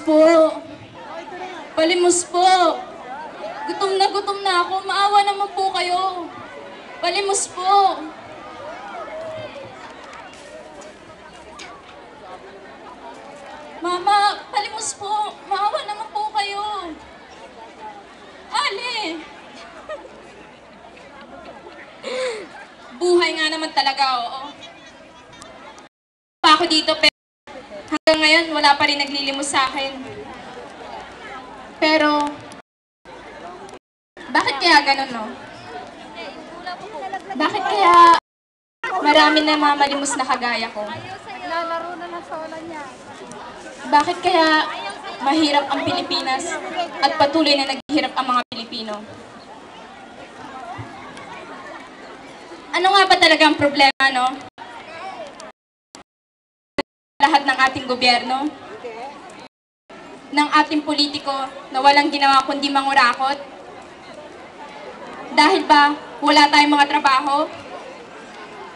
po. Palimos po. Gutom na ako. Maawa naman po kayo. Palimos po. Mama, palimos po. Maawa naman po kayo. Ale. Buhay nga naman talaga, oo. Pa ako dito, pero hanggang ngayon, wala pa rin naglilimos sa akin. Pero, bakit kaya ganun, no? Bakit kaya marami na mga malimos na kagaya ko? Naglalaro na ng sola niya. Bakit kaya mahirap ang Pilipinas at patuloy na naghihirap ang mga Pilipino? Ano nga ba talaga ang problema, no? Lahat ng ating gobyerno, ng ating politiko na walang ginawa kundi mangurakot? Dahil ba wala tayong mga trabaho?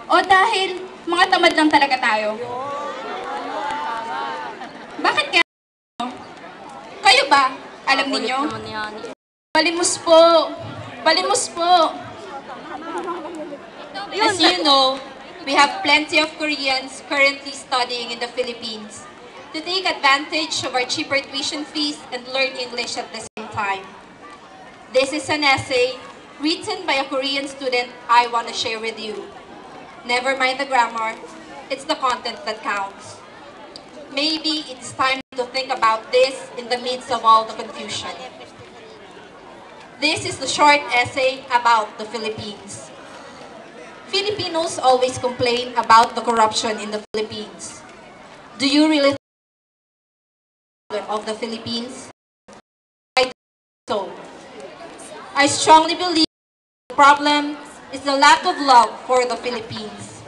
O dahil mga tamad lang talaga tayo? Bakit kaya? Kayo ba? Alam ninyo? Palimos po. Palimos po. As you know, we have plenty of Koreans currently studying in the Philippines to take advantage of our cheaper tuition fees and learn English at the same time. This is an essay written by a Korean student I want to share with you. Never mind the grammar, it's the content that counts. Maybe it's time to think about this in the midst of all the confusion. This is the short essay about the Philippines. Filipinos always complain about the corruption in the Philippines. Do you really think of the Philippines? I don't think so. I strongly believe the problem is the lack of love for the Philippines.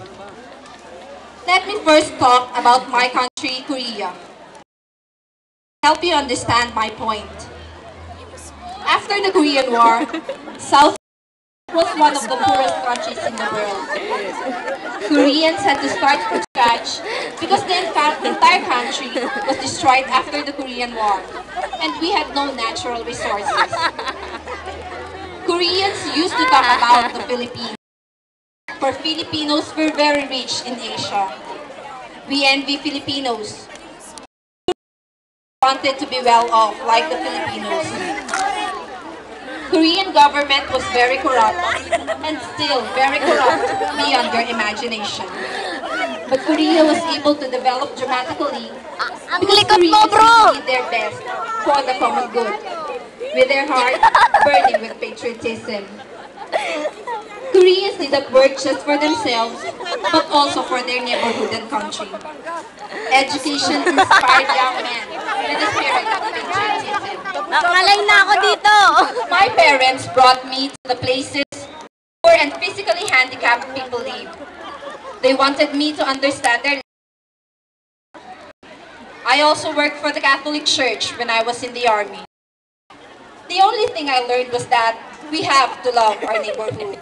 Let me first talk about my country, Korea. Help you understand my point. After the Korean War, South was one of the poorest countries in the world. Koreans had to start from scratch because the entire country was destroyed after the Korean War, and we had no natural resources. Koreans used to talk about the Philippines, for Filipinos were very rich in Asia. We envy Filipinos. Wanted to be well off like the Filipinos. Korean government was very corrupt and still very corrupt beyond your imagination. But Korea was able to develop dramatically because Koreans did their best for the common good, with their heart burning with patriotism. Koreans did not work just for themselves, but also for their neighborhood and country. Education inspired young men with the spirit of patriotism. Nakalay na ako dito! My parents brought me to the places poor and physically handicapped people live. They wanted me to understand their lives. I also worked for the Catholic Church when I was in the army. The only thing I learned was that we have to love our neighborhood.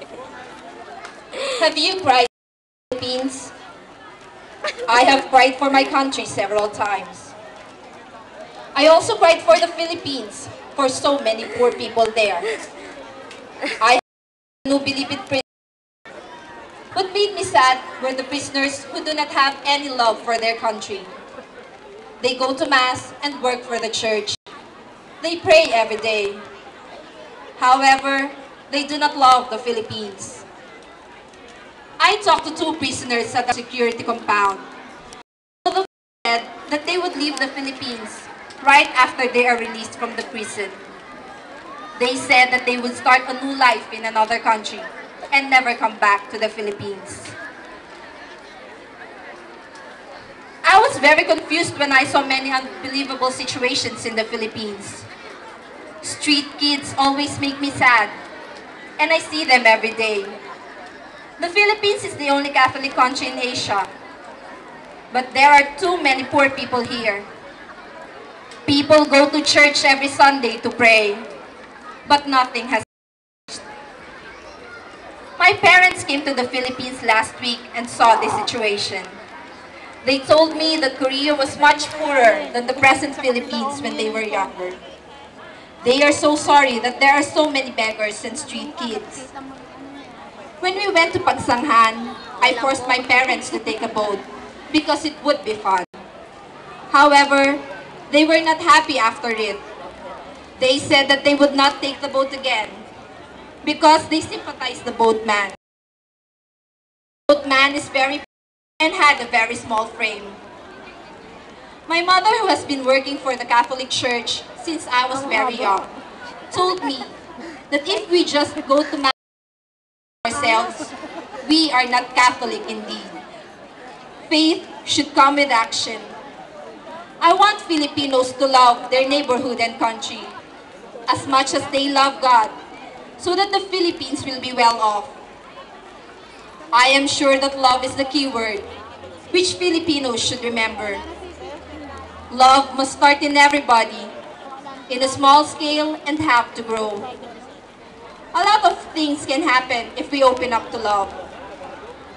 Have you cried for the Philippines? I have cried for my country several times. I also cried for the Philippines, for so many poor people there. I have no believe in prison. What made me sad were the prisoners who do not have any love for their country. They go to Mass and work for the church. They pray every day. However, they do not love the Philippines. I talked to 2 prisoners at the security compound. Both of them said that they would leave the Philippines right after they are released from the prison. They said that they would start a new life in another country and never come back to the Philippines. I was very confused when I saw many unbelievable situations in the Philippines. Street kids always make me sad, and I see them every day. The Philippines is the only Catholic country in Asia, but there are too many poor people here. People go to church every Sunday to pray, but nothing has changed. My parents came to the Philippines last week and saw this situation. They told me that Korea was much poorer than the present Philippines when they were younger. They are so sorry that there are so many beggars and street kids. When we went to Pagsanghan, I forced my parents to take a boat because it would be fun. However, they were not happy after it. They said that they would not take the boat again because they sympathized the boatman. The boatman is very poor and had a very small frame. My mother, who has been working for the Catholic Church since I was very young, told me that if we just go to Mass ourselves, we are not Catholic indeed. Faith should come with action. I want Filipinos to love their neighborhood and country as much as they love God, so that the Philippines will be well off. I am sure that love is the key word, which Filipinos should remember. Love must start in everybody, in a small scale, and have to grow. A lot of things can happen if we open up to love.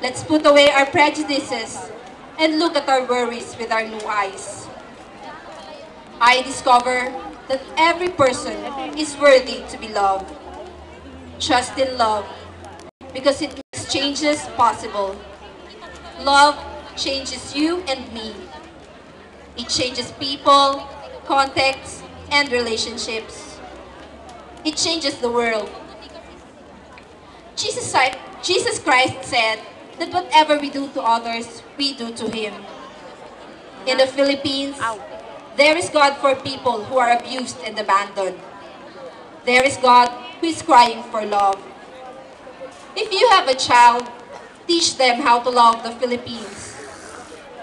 Let's put away our prejudices and look at our worries with our new eyes. I discover that every person is worthy to be loved. Trust in love, because it makes changes possible. Love changes you and me. It changes people, contexts, and relationships. It changes the world. Jesus Christ said that whatever we do to others, we do to Him. In the Philippines, there is God for people who are abused and abandoned. There is God who is crying for love. If you have a child, teach them how to love the Philippines.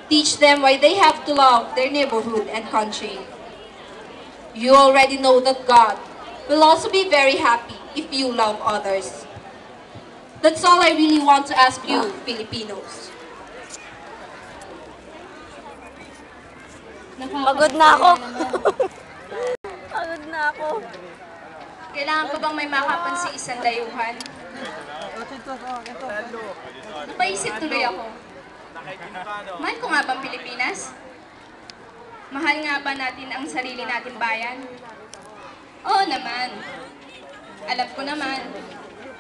Teach them why they have to love their neighborhood and country. You already know that God will also be very happy if you love others. That's all I really want to ask you, Filipinos. Pagod na ako. Pagod na ako. Kailangan pa bang may makapan si isang dayuhan? Napaisip tuloy ako. Mahal ko nga bang Pilipinas? Mahal nga ba natin ang sarili nating bayan? Oo naman. Alam ko naman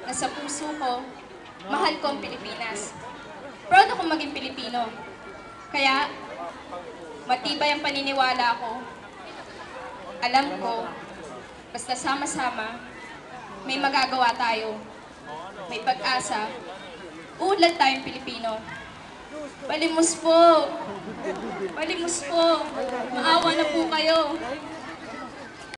na sa puso ko, mahal ko ang Pilipinas. Proud akong maging Pilipino. Kaya, matibay ang paniniwala ko. Alam ko, basta sama-sama, may magagawa tayo. May pag-asa. Uunlad tayong Pilipino. Palimos po! Palimos po! Maawa na po kayo!